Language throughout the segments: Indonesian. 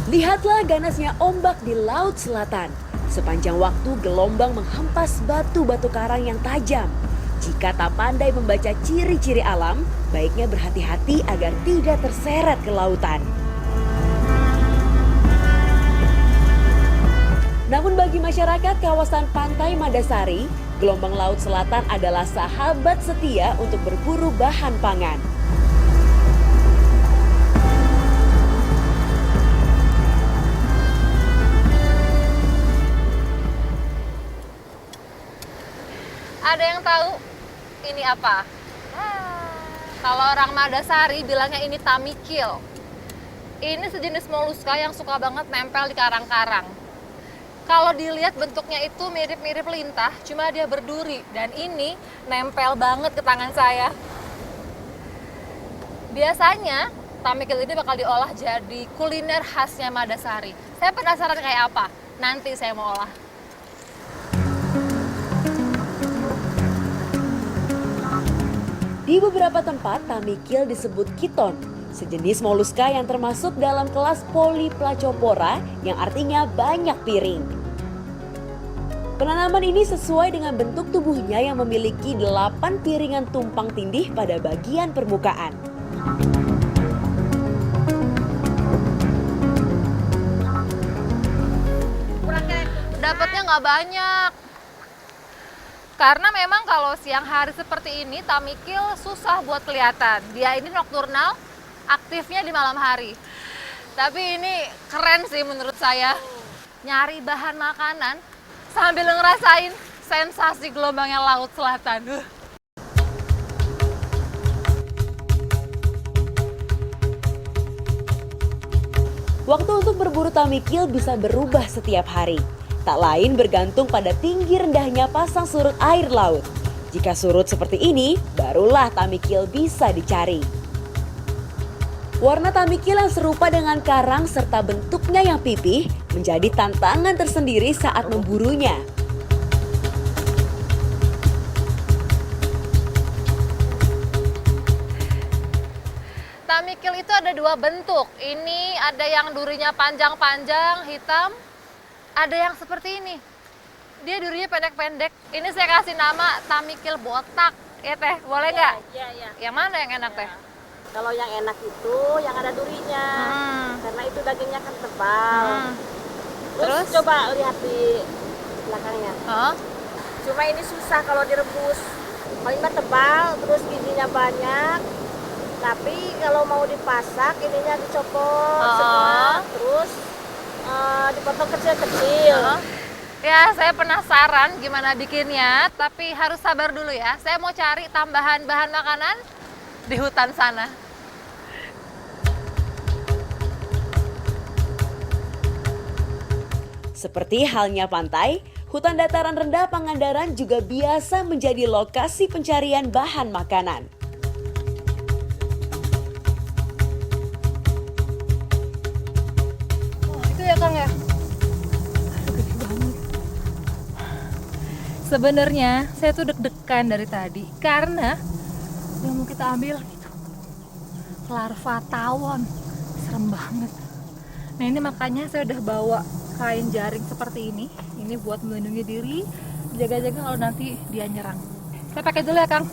Lihatlah ganasnya ombak di Laut Selatan. Sepanjang waktu gelombang menghempas batu-batu karang yang tajam. Jika tak pandai membaca ciri-ciri alam, baiknya berhati-hati agar tidak terseret ke lautan. Namun bagi masyarakat kawasan Pantai Madasari, gelombang Laut Selatan adalah sahabat setia untuk berburu bahan pangan. Ada yang tahu ini apa? Kalau orang Madasari bilangnya ini tamikil. Ini sejenis moluska yang suka banget nempel di karang-karang. Kalau dilihat bentuknya itu mirip-mirip lintah, cuma dia berduri. Dan ini nempel banget ke tangan saya. Biasanya tamikil ini bakal diolah jadi kuliner khasnya Madasari. Saya penasaran kayak apa? Nanti saya mau olah. Di beberapa tempat, tamikil disebut kiton, sejenis moluska yang termasuk dalam kelas Polyplacopora yang artinya banyak piring. Penanaman ini sesuai dengan bentuk tubuhnya yang memiliki 8 piringan tumpang tindih pada bagian permukaan. Dapatnya nggak banyak. Karena memang kalau siang hari seperti ini, tamikil susah buat kelihatan. Dia ini nokturnal, aktifnya di malam hari. Tapi ini keren sih menurut saya. Nyari bahan makanan sambil ngerasain sensasi gelombangnya Laut Selatan. Waktu untuk berburu tamikil bisa berubah setiap hari. Tak lain bergantung pada tinggi rendahnya pasang surut air laut. Jika surut seperti ini, barulah tamikil bisa dicari. Warna tamikil yang serupa dengan karang serta bentuknya yang pipih menjadi tantangan tersendiri saat memburunya. Tamikil itu ada dua bentuk. Ini ada yang durinya panjang-panjang, hitam. Ada yang seperti ini. Dia durinya pendek-pendek. Ini saya kasih nama tamikil botak. Ya teh, boleh nggak? Iya. Yang mana yang enak teh? Kalau yang enak itu yang ada durinya. Karena itu dagingnya kan tebal. Terus coba lihat di belakangnya. Cuma ini susah kalau direbus. Paling tebal, terus gizinya banyak. Tapi kalau mau dipasak, ininya dicopot semua. Terus dipotong kecil-kecil. Ya, saya penasaran gimana bikinnya, tapi harus sabar dulu ya. Saya mau cari tambahan bahan makanan di hutan sana. Seperti halnya pantai, hutan dataran rendah Pangandaran juga biasa menjadi lokasi pencarian bahan makanan. Ya Kang ya. Gede banget. Sebenarnya saya tuh deg-degan dari tadi karena yang mau kita ambil gitu. Larva tawon. Serem banget. Nah, ini makanya saya udah bawa kain jaring seperti ini. Ini buat melindungi diri, jaga-jaga kalau nanti dia nyerang. Saya pakai dulu ya, Kang.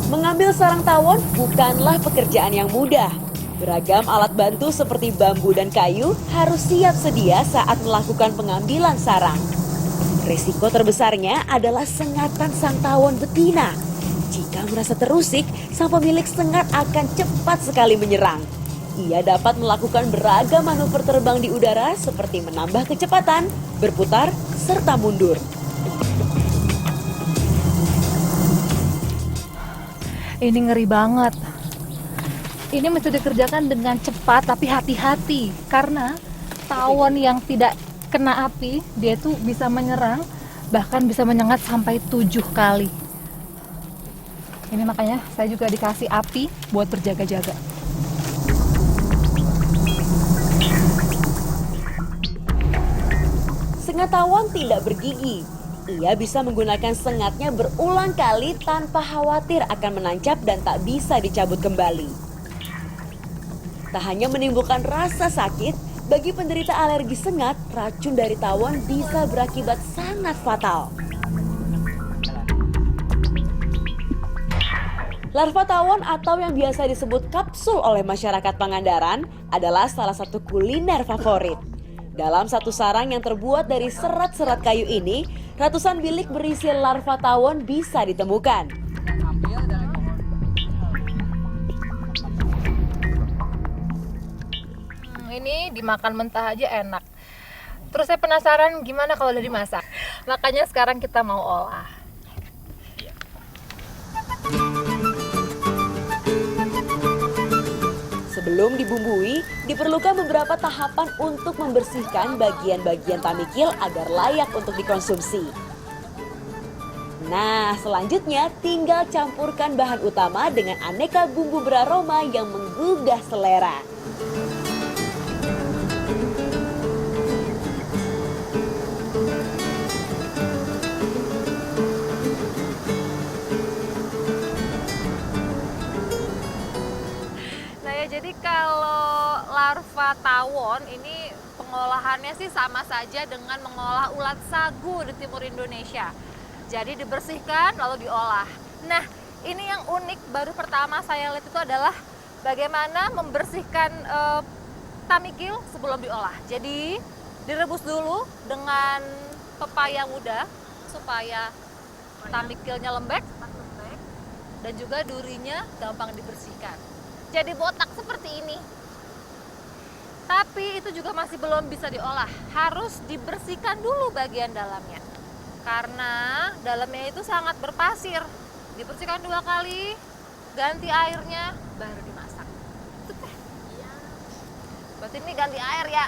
Mengambil sarang tawon bukanlah pekerjaan yang mudah. Beragam alat bantu seperti bambu dan kayu harus siap sedia saat melakukan pengambilan sarang. Risiko terbesarnya adalah sengatan sang tawon betina. Jika merasa terusik, sang pemilik sengat akan cepat sekali menyerang. Ia dapat melakukan beragam manuver terbang di udara seperti menambah kecepatan, berputar, serta mundur. Ini ngeri banget. Ini mesti dikerjakan dengan cepat tapi hati-hati. Karena tawon yang tidak kena api, dia tuh bisa menyerang, bahkan bisa menyengat sampai 7 kali. Ini makanya saya juga dikasih api buat berjaga-jaga. Sengat tawon tidak bergigi. Ia bisa menggunakan sengatnya berulang kali tanpa khawatir akan menancap dan tak bisa dicabut kembali. Tak hanya menimbulkan rasa sakit, bagi penderita alergi sengat, racun dari tawon bisa berakibat sangat fatal. Larva tawon atau yang biasa disebut kapsul oleh masyarakat Pangandaran adalah salah satu kuliner favorit. Dalam satu sarang yang terbuat dari serat-serat kayu ini, ratusan bilik berisi larva tawon bisa ditemukan. Ini dimakan mentah aja enak. Terus saya penasaran gimana kalau udah dimasak. Makanya sekarang kita mau olah. Sebelum dibumbui, diperlukan beberapa tahapan untuk membersihkan bagian-bagian tamikil agar layak untuk dikonsumsi. Nah, selanjutnya tinggal campurkan bahan utama dengan aneka bumbu beraroma yang menggugah selera. Jadi kalau larva tawon ini pengolahannya sih sama saja dengan mengolah ulat sagu di timur Indonesia. Jadi dibersihkan lalu diolah. Nah, ini yang unik baru pertama saya lihat itu adalah bagaimana membersihkan tamikil sebelum diolah. Jadi direbus dulu dengan pepaya muda supaya tamikilnya lembek dan juga durinya gampang dibersihkan. Jadi botak seperti ini. Tapi itu juga masih belum bisa diolah. Harus dibersihkan dulu bagian dalamnya. Karena dalamnya itu sangat berpasir. Dibersihkan 2 kali, ganti airnya, baru dimasak. Itu teh. Berarti ini ganti air ya.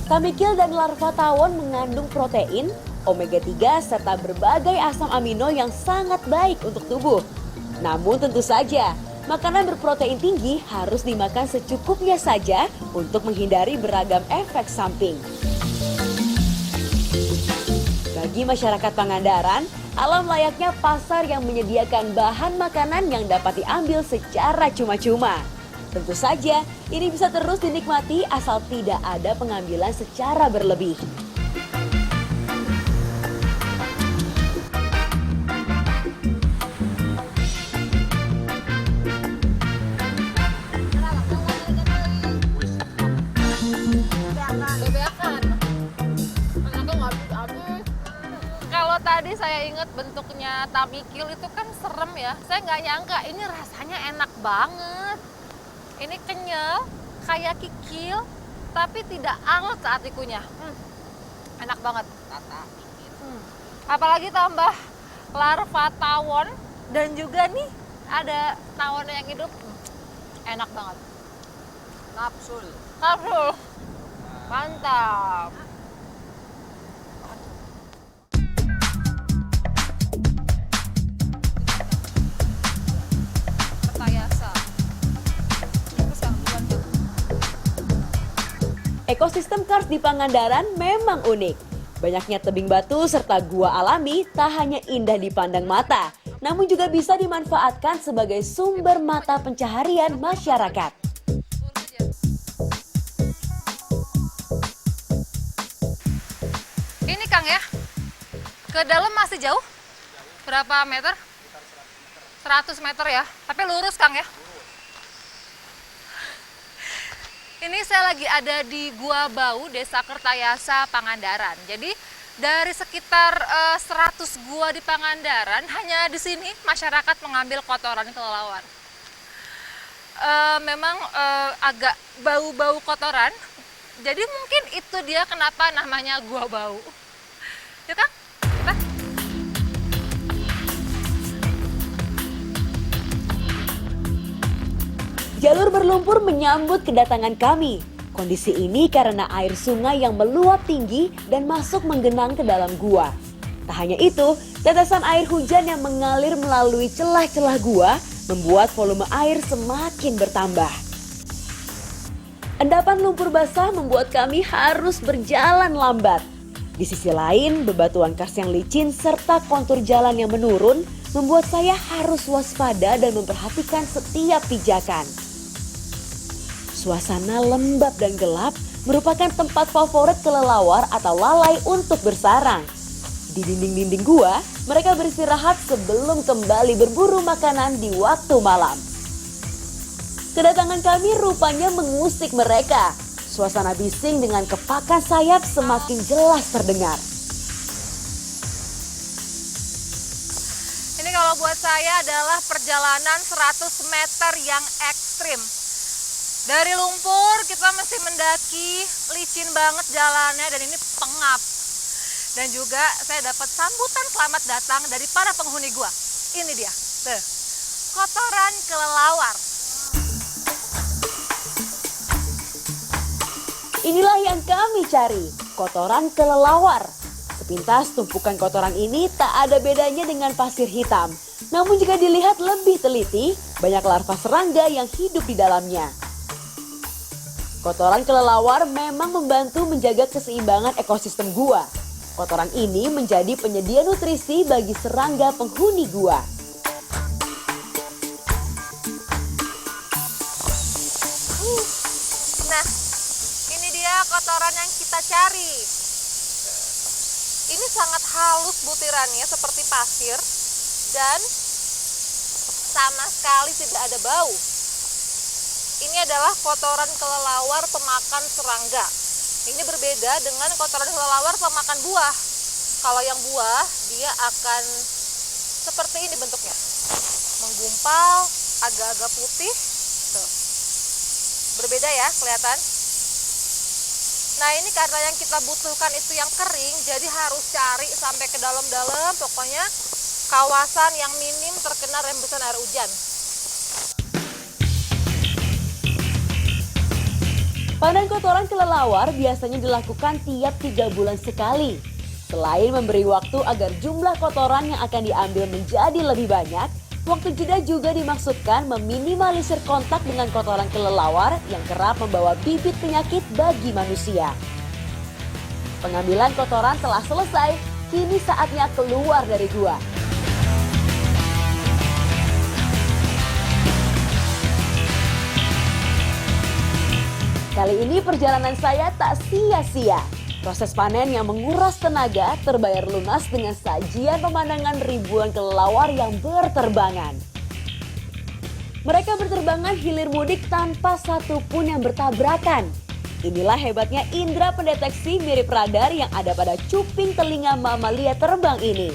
Tamikil dan larva tawon mengandung protein, omega 3 serta berbagai asam amino yang sangat baik untuk tubuh. Namun tentu saja, makanan berprotein tinggi harus dimakan secukupnya saja untuk menghindari beragam efek samping. Bagi masyarakat Pangandaran, alam layaknya pasar yang menyediakan bahan makanan yang dapat diambil secara cuma-cuma. Tentu saja, ini bisa terus dinikmati asal tidak ada pengambilan secara berlebih. Kalau tadi saya ingat bentuknya tamikil itu kan serem ya. Saya nggak nyangka ini rasanya enak banget. Ini kenyal, kayak kikil, tapi tidak anget saat dikunyah. Enak banget. Apalagi tambah larva tawon dan juga nih ada tawon yang hidup. Enak banget. Kapsul. Kapsul. Mantap. Ekosistem kars di Pangandaran memang unik. Banyaknya tebing batu serta gua alami tak hanya indah dipandang mata, namun juga bisa dimanfaatkan sebagai sumber mata pencaharian masyarakat. Ini Kang ya, ke dalam masih jauh? Berapa meter? 100 meter ya, tapi lurus Kang ya? Ini saya lagi ada di Gua Bau, Desa Kertayasa, Pangandaran. Jadi dari sekitar 100 gua di Pangandaran, hanya di sini masyarakat mengambil kotoran kelelawar. Memang agak bau-bau kotoran, jadi mungkin itu dia kenapa namanya Gua Bau. Ya Kang? Kita. Jalur berlumpur menyambut kedatangan kami. Kondisi ini karena air sungai yang meluap tinggi dan masuk menggenang ke dalam gua. Tak hanya itu, tetesan air hujan yang mengalir melalui celah-celah gua membuat volume air semakin bertambah. Endapan lumpur basah membuat kami harus berjalan lambat. Di sisi lain, bebatuan kars yang licin serta kontur jalan yang menurun membuat saya harus waspada dan memperhatikan setiap pijakan. Suasana lembab dan gelap merupakan tempat favorit kelelawar atau lalai untuk bersarang. Di dinding-dinding gua, mereka beristirahat sebelum kembali berburu makanan di waktu malam. Kedatangan kami rupanya mengusik mereka. Suasana bising dengan kepakan sayap semakin jelas terdengar. Ini kalau buat saya adalah perjalanan 100 meter yang ekstrim. Dari lumpur kita mesti mendaki, licin banget jalannya dan ini pengap. Dan juga saya dapat sambutan selamat datang dari para penghuni gua. Ini dia, tuh, kotoran kelelawar. Inilah yang kami cari, kotoran kelelawar. Sepintas tumpukan kotoran ini tak ada bedanya dengan pasir hitam. Namun jika dilihat lebih teliti, banyak larva serangga yang hidup di dalamnya. Kotoran kelelawar memang membantu menjaga keseimbangan ekosistem gua. Kotoran ini menjadi penyedia nutrisi bagi serangga penghuni gua. Nah, ini dia kotoran yang kita cari. Ini sangat halus butirannya seperti pasir dan sama sekali tidak ada bau. Ini adalah kotoran kelelawar pemakan serangga. Ini berbeda dengan kotoran kelelawar pemakan buah. Kalau yang buah, dia akan seperti ini bentuknya. Menggumpal, agak-agak putih. Tuh. Berbeda ya, kelihatan? Nah ini karena yang kita butuhkan itu yang kering, jadi harus cari sampai ke dalam-dalam. Pokoknya kawasan yang minim terkena rembesan air hujan. Panen kotoran kelelawar biasanya dilakukan tiap 3 bulan sekali. Selain memberi waktu agar jumlah kotoran yang akan diambil menjadi lebih banyak, waktu jeda juga dimaksudkan meminimalisir kontak dengan kotoran kelelawar yang kerap membawa bibit penyakit bagi manusia. Pengambilan kotoran telah selesai, kini saatnya keluar dari gua. Kali ini perjalanan saya tak sia-sia. Proses panen yang menguras tenaga terbayar lunas dengan sajian pemandangan ribuan kelelawar yang berterbangan. Mereka berterbangan hilir mudik tanpa satupun yang bertabrakan. Inilah hebatnya indera pendeteksi mirip radar yang ada pada cuping telinga mamalia terbang ini.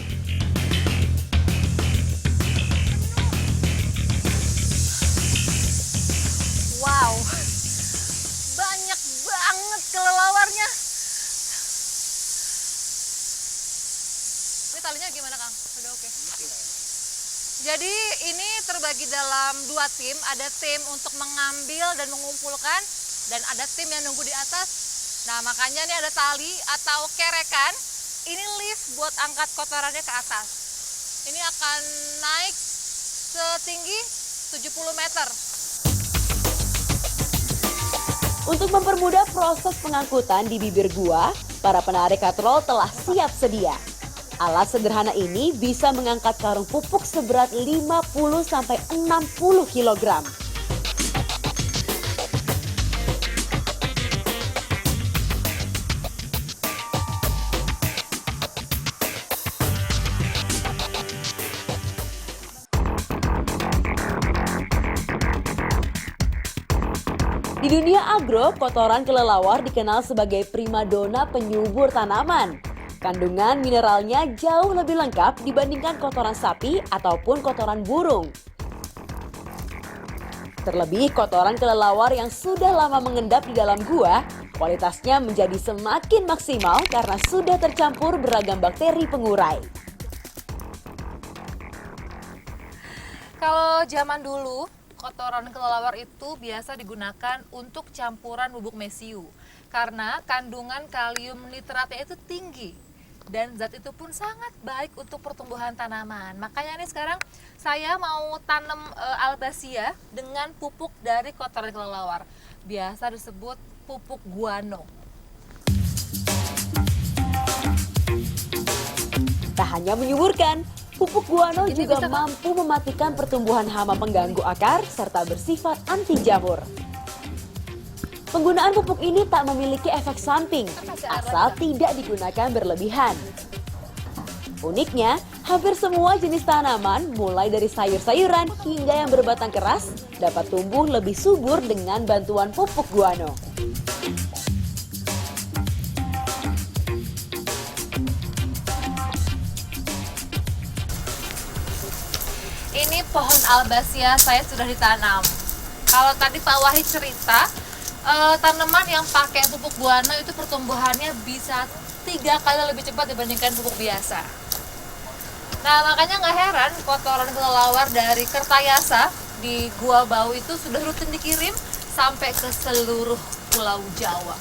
Wow, banyak banget kelelawarnya. Ini talinya gimana Kang? Sudah oke? Jadi ini terbagi dalam 2 tim. Ada tim untuk mengambil dan mengumpulkan, dan ada tim yang nunggu di atas. Nah makanya ini ada tali atau kerekan. Ini lift buat angkat kotorannya ke atas. Ini akan naik setinggi 70 meter. Untuk mempermudah proses pengangkutan di bibir gua, para penarik katrol telah siap sedia. Alat sederhana ini bisa mengangkat karung pupuk seberat 50-60 kg. Di dunia agro, kotoran kelelawar dikenal sebagai primadona penyubur tanaman. Kandungan mineralnya jauh lebih lengkap dibandingkan kotoran sapi ataupun kotoran burung. Terlebih kotoran kelelawar yang sudah lama mengendap di dalam gua, kualitasnya menjadi semakin maksimal karena sudah tercampur beragam bakteri pengurai. Kalau zaman dulu, kotoran kelelawar itu biasa digunakan untuk campuran bubuk mesiu karena kandungan kalium nitratnya itu tinggi. dan zat itu pun sangat baik untuk pertumbuhan tanaman. Makanya nih sekarang saya mau tanam Albasia dengan pupuk dari kotoran kelelawar. Biasa disebut pupuk guano. Tak hanya menyuburkan, pupuk guano Ini juga bisa, Kak? mampu mematikan pertumbuhan hama pengganggu akar serta bersifat anti jamur. Penggunaan pupuk ini tak memiliki efek samping, asal tidak digunakan berlebihan. Uniknya, hampir semua jenis tanaman, mulai dari sayur-sayuran hingga yang berbatang keras, dapat tumbuh lebih subur dengan bantuan pupuk guano. Ini pohon Albasia saya sudah ditanam. Kalau tadi Pak Wahid cerita, tanaman yang pakai pupuk guano itu pertumbuhannya bisa 3 kali lebih cepat dibandingkan pupuk biasa. Nah, makanya nggak heran kotoran kelelawar dari Kertayasa di Gua Bau itu sudah rutin dikirim sampai ke seluruh Pulau Jawa.